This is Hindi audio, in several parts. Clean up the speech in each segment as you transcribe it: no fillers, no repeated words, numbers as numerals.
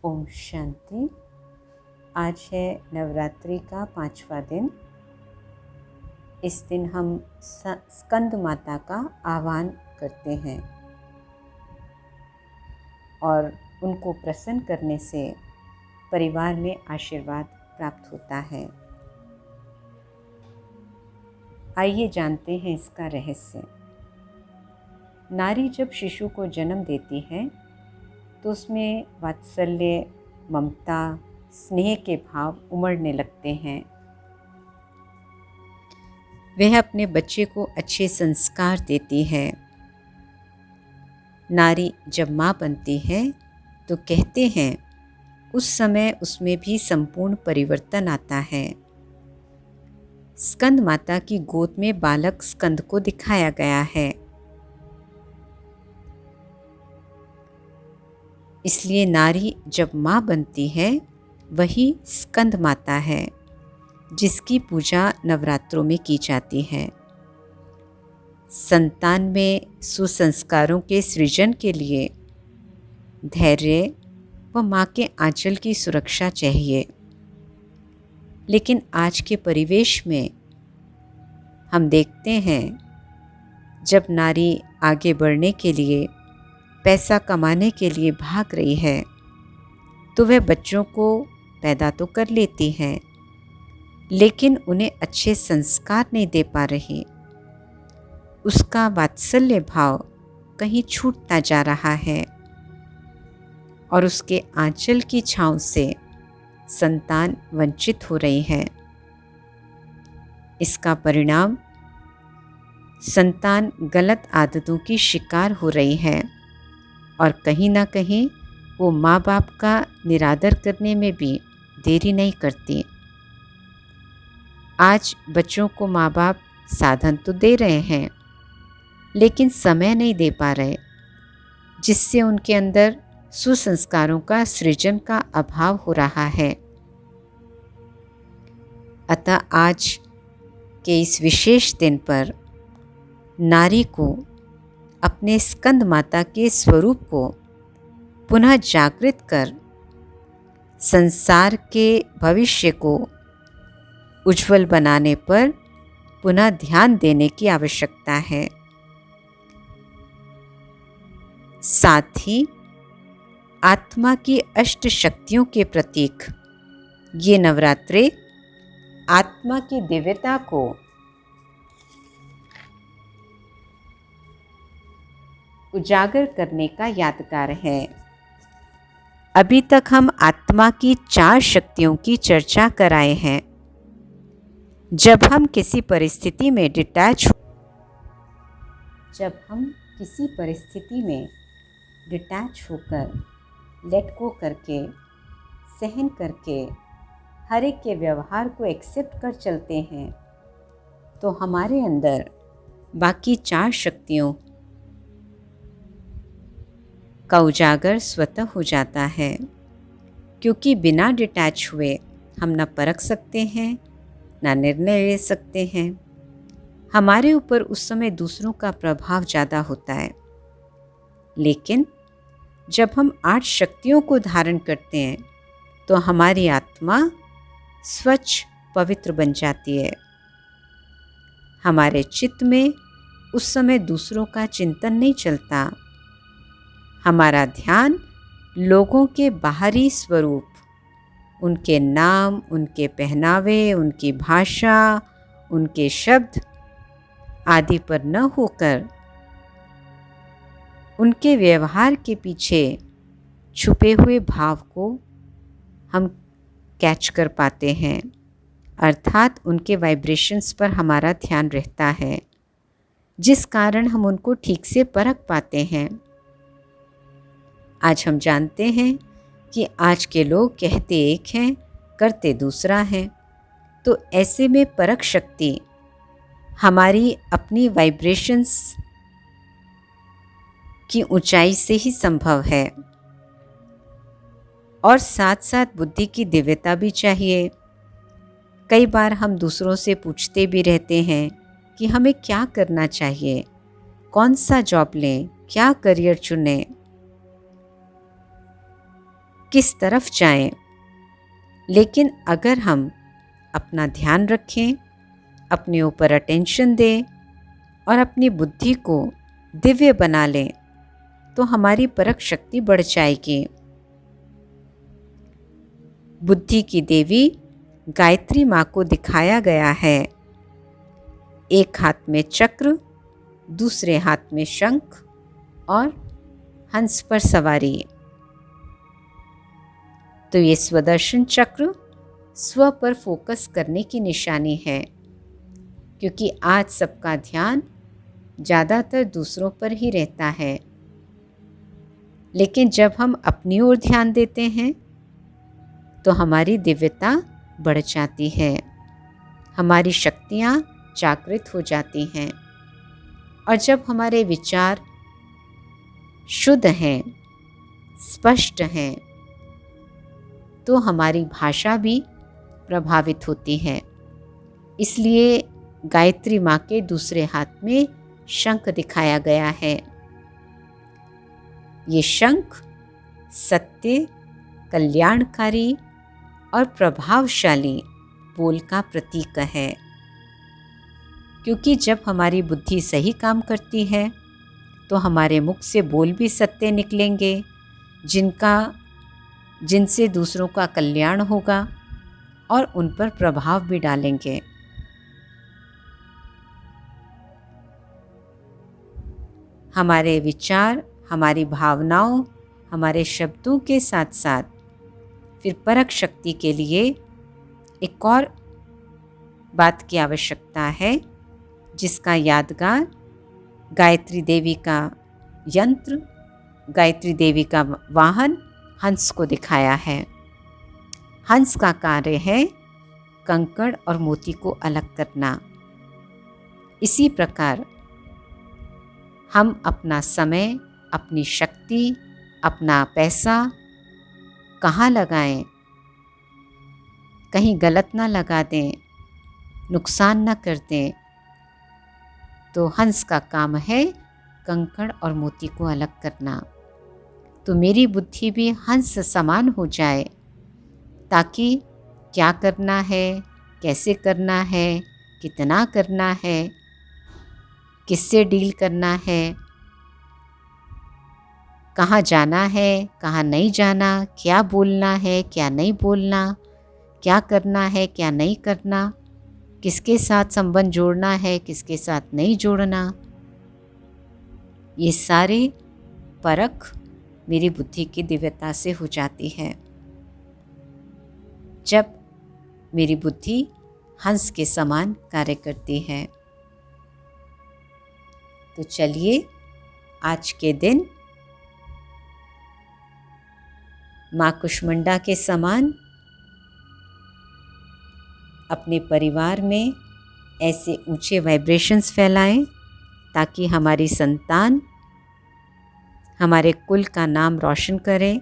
ओम शांति। आज है नवरात्रि का 5वां दिन। इस दिन हम स्कंद माता का आह्वान करते हैं और उनको प्रसन्न करने से परिवार में आशीर्वाद प्राप्त होता है। आइए जानते हैं इसका रहस्य। नारी जब शिशु को जन्म देती है तो उसमें वात्सल्य, ममता, स्नेह के भाव उमड़ने लगते हैं। वह अपने बच्चे को अच्छे संस्कार देती है। नारी जब माँ बनती है तो कहते हैं उस समय उसमें भी संपूर्ण परिवर्तन आता है। स्कंद माता की गोद में बालक स्कंद को दिखाया गया है। इसलिए नारी जब माँ बनती है वही स्कंद माता है, जिसकी पूजा नवरात्रों में की जाती है। संतान में सुसंस्कारों के सृजन के लिए धैर्य व माँ के आंचल की सुरक्षा चाहिए। लेकिन आज के परिवेश में हम देखते हैं जब नारी आगे बढ़ने के लिए, पैसा कमाने के लिए भाग रही है तो वह बच्चों को पैदा तो कर लेती है, लेकिन उन्हें अच्छे संस्कार नहीं दे पा रही। उसका वात्सल्य भाव कहीं छूटता जा रहा है और उसके आंचल की छांव से संतान वंचित हो रही है। इसका परिणाम संतान गलत आदतों की शिकार हो रही है और कहीं ना कहीं वो माँ बाप का निरादर करने में भी देरी नहीं करती। आज बच्चों को माँ बाप साधन तो दे रहे हैं, लेकिन समय नहीं दे पा रहे, जिससे उनके अंदर सुसंस्कारों का सृजन का अभाव हो रहा है। अतः आज के इस विशेष दिन पर नारी को अपने स्कंद माता के स्वरूप को पुनः जागृत कर संसार के भविष्य को उज्जवल बनाने पर पुनः ध्यान देने की आवश्यकता है। साथ ही आत्मा की अष्ट शक्तियों के प्रतीक ये नवरात्रे आत्मा की दिव्यता को उजागर करने का यादगार है। अभी तक हम आत्मा की 4 शक्तियों की चर्चा कराए हैं। जब हम किसी परिस्थिति में डिटैच होकर, लेट गो करके, सहन करके, हर एक के व्यवहार को एक्सेप्ट कर चलते हैं, तो हमारे अंदर बाकी 4 शक्तियों का उजागर स्वतः हो जाता है। क्योंकि बिना डिटैच हुए हम न परख सकते हैं, ना निर्णय ले सकते हैं। हमारे ऊपर उस समय दूसरों का प्रभाव ज़्यादा होता है। लेकिन जब हम 8 शक्तियों को धारण करते हैं तो हमारी आत्मा स्वच्छ पवित्र बन जाती है। हमारे चित्त में उस समय दूसरों का चिंतन नहीं चलता। हमारा ध्यान लोगों के बाहरी स्वरूप, उनके नाम, उनके पहनावे, उनकी भाषा, उनके शब्द आदि पर न होकर उनके व्यवहार के पीछे छुपे हुए भाव को हम कैच कर पाते हैं। अर्थात उनके वाइब्रेशंस पर हमारा ध्यान रहता है, जिस कारण हम उनको ठीक से परख पाते हैं। आज हम जानते हैं कि आज के लोग कहते एक हैं, करते दूसरा है। तो ऐसे में परख शक्ति हमारी अपनी वाइब्रेशंस की ऊंचाई से ही संभव है। और साथ साथ बुद्धि की दिव्यता भी चाहिए। कई बार हम दूसरों से पूछते भी रहते हैं कि हमें क्या करना चाहिए, कौन सा जॉब लें, क्या करियर चुनें। किस तरफ जाएं। लेकिन अगर हम अपना ध्यान रखें, अपने ऊपर अटेंशन दें और अपनी बुद्धि को दिव्य बना लें तो हमारी परख शक्ति बढ़ जाएगी। बुद्धि की देवी गायत्री माँ को दिखाया गया है। एक हाथ में चक्र, दूसरे हाथ में शंख और हंस पर सवारी। तो ये स्वदर्शन चक्र स्व पर फोकस करने की निशानी है, क्योंकि आज सबका ध्यान ज़्यादातर दूसरों पर ही रहता है। लेकिन जब हम अपनी ओर ध्यान देते हैं तो हमारी दिव्यता बढ़ जाती है, हमारी शक्तियाँ जागृत हो जाती हैं। और जब हमारे विचार शुद्ध हैं, स्पष्ट हैं, तो हमारी भाषा भी प्रभावित होती है। इसलिए गायत्री माँ के दूसरे हाथ में शंख दिखाया गया है। ये शंख सत्य, कल्याणकारी और प्रभावशाली बोल का प्रतीक है, क्योंकि जब हमारी बुद्धि सही काम करती है तो हमारे मुख से बोल भी सत्य निकलेंगे, जिनसे दूसरों का कल्याण होगा और उन पर प्रभाव भी डालेंगे। हमारे विचार, हमारी भावनाओं, हमारे शब्दों के साथ साथ फिर परख शक्ति के लिए एक और बात की आवश्यकता है, जिसका यादगार गायत्री देवी का यंत्र, गायत्री देवी का वाहन हंस को दिखाया है। हंस का कार्य है कंकड़ और मोती को अलग करना। इसी प्रकार हम अपना समय, अपनी शक्ति, अपना पैसा कहाँ लगाएं, कहीं गलत ना लगा दें, नुकसान ना कर दें। तो हंस का काम है कंकड़ और मोती को अलग करना। तो मेरी बुद्धि भी हंस समान हो जाए, ताकि क्या करना है, कैसे करना है, कितना करना है, किससे डील करना है, कहाँ जाना है, कहाँ नहीं जाना, क्या बोलना है, क्या नहीं बोलना, क्या करना है, क्या नहीं करना, किसके साथ संबंध जोड़ना है, किसके साथ नहीं जोड़ना। ये सारी परख मेरी बुद्धि की दिव्यता से हो जाती है, जब मेरी बुद्धि हंस के समान कार्य करती है। तो चलिए आज के दिन माँ कुष्मांडा के समान अपने परिवार में ऐसे ऊंचे वाइब्रेशंस फैलाएं, ताकि हमारी संतान हमारे कुल का नाम रोशन करें,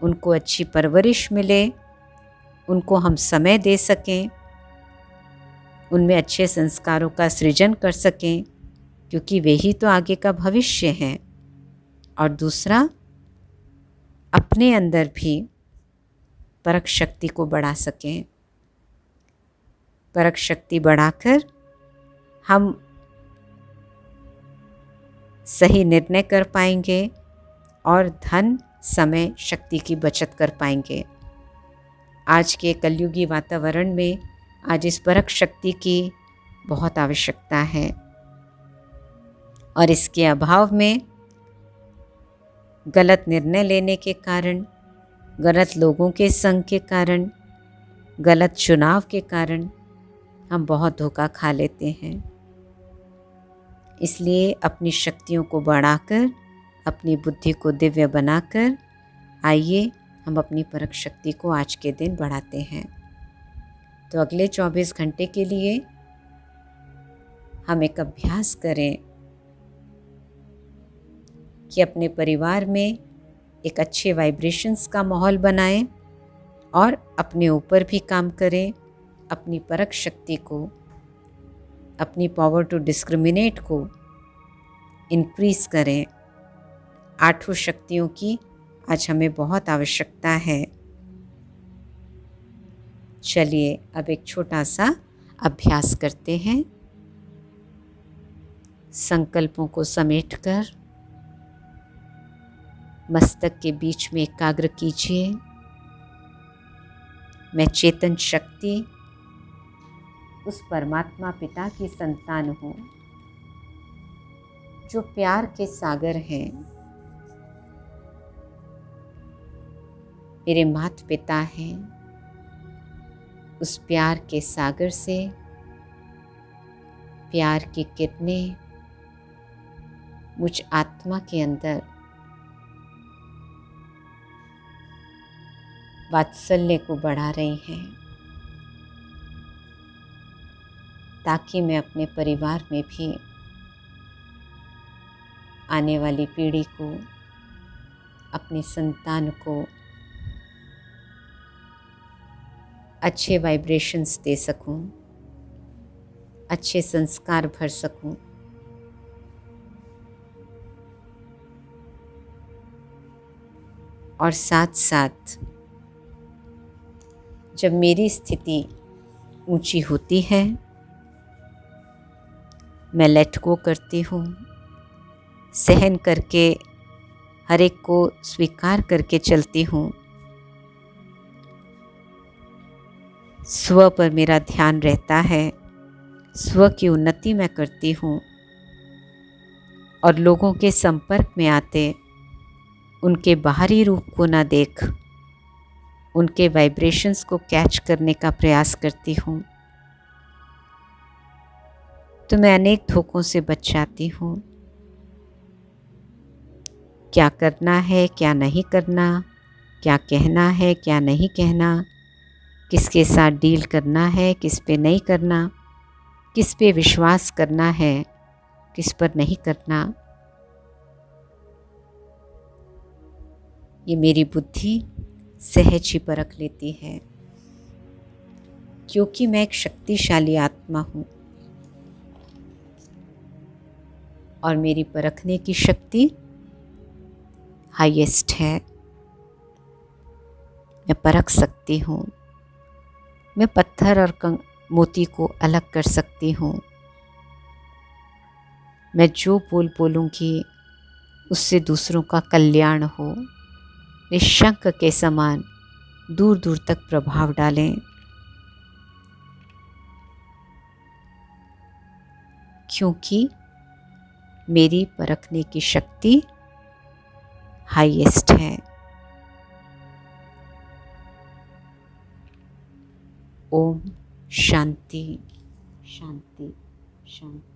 उनको अच्छी परवरिश मिले, उनको हम समय दे सकें, उनमें अच्छे संस्कारों का सृजन कर सकें, क्योंकि वे ही तो आगे का भविष्य हैं। और दूसरा, अपने अंदर भी परख शक्ति को बढ़ा सकें। परख शक्ति बढ़ाकर हम सही निर्णय कर पाएंगे और धन, समय, शक्ति की बचत कर पाएंगे। आज के कलयुगी वातावरण में आज इस परख शक्ति की बहुत आवश्यकता है, और इसके अभाव में गलत निर्णय लेने के कारण, गलत लोगों के संग के कारण, गलत चुनाव के कारण हम बहुत धोखा खा लेते हैं। इसलिए अपनी शक्तियों को बढ़ाकर, अपनी बुद्धि को दिव्य बनाकर आइए हम अपनी परख शक्ति को आज के दिन बढ़ाते हैं। तो अगले 24 घंटे के लिए हम एक अभ्यास करें कि अपने परिवार में एक अच्छे वाइब्रेशंस का माहौल बनाएं और अपने ऊपर भी काम करें, अपनी परख शक्ति को, अपनी पावर टू डिस्क्रिमिनेट को इंक्रीज करें, 8 शक्तियों की आज हमें बहुत आवश्यकता है। चलिए अब एक छोटा सा अभ्यास करते हैं। संकल्पों को समेटकर मस्तक के बीच में एकाग्र कीजिए। मैं चेतन शक्ति उस परमात्मा पिता की संतान हूँ जो प्यार के सागर हैं। मेरे माता पिता हैं। उस प्यार के सागर से प्यार की किरणें मुझ आत्मा के अंदर वात्सल्य को बढ़ा रही हैं, ताकि मैं अपने परिवार में भी आने वाली पीढ़ी को, अपनी संतान को अच्छे वाइब्रेशंस दे सकूं, अच्छे संस्कार भर सकूं। और साथ साथ जब मेरी स्थिति ऊंची होती है, मैं लेट गो करती हूँ, सहन करके हर एक को स्वीकार करके चलती हूँ। स्व पर मेरा ध्यान रहता है, स्व की उन्नति मैं करती हूँ और लोगों के संपर्क में आते उनके बाहरी रूप को ना देख उनके वाइब्रेशंस को कैच करने का प्रयास करती हूँ, तो मैं अनेक धोखों से बच जाती हूँ। क्या करना है, क्या नहीं करना, क्या कहना है, क्या नहीं कहना, किसके साथ डील करना है, किस पे नहीं करना, किस पे विश्वास करना है, किस पर नहीं करना, ये मेरी बुद्धि सहज ही परख लेती है, क्योंकि मैं एक शक्तिशाली आत्मा हूँ और मेरी परखने की शक्ति हाईएस्ट है। मैं परख सकती हूँ, मैं पत्थर और मोती को अलग कर सकती हूँ। मैं जो बोल बोलूँगी उससे दूसरों का कल्याण हो, वे शंख के समान दूर दूर तक प्रभाव डालें, क्योंकि मेरी परखने की शक्ति हाईएस्ट है। ओम शांति शांति शांति।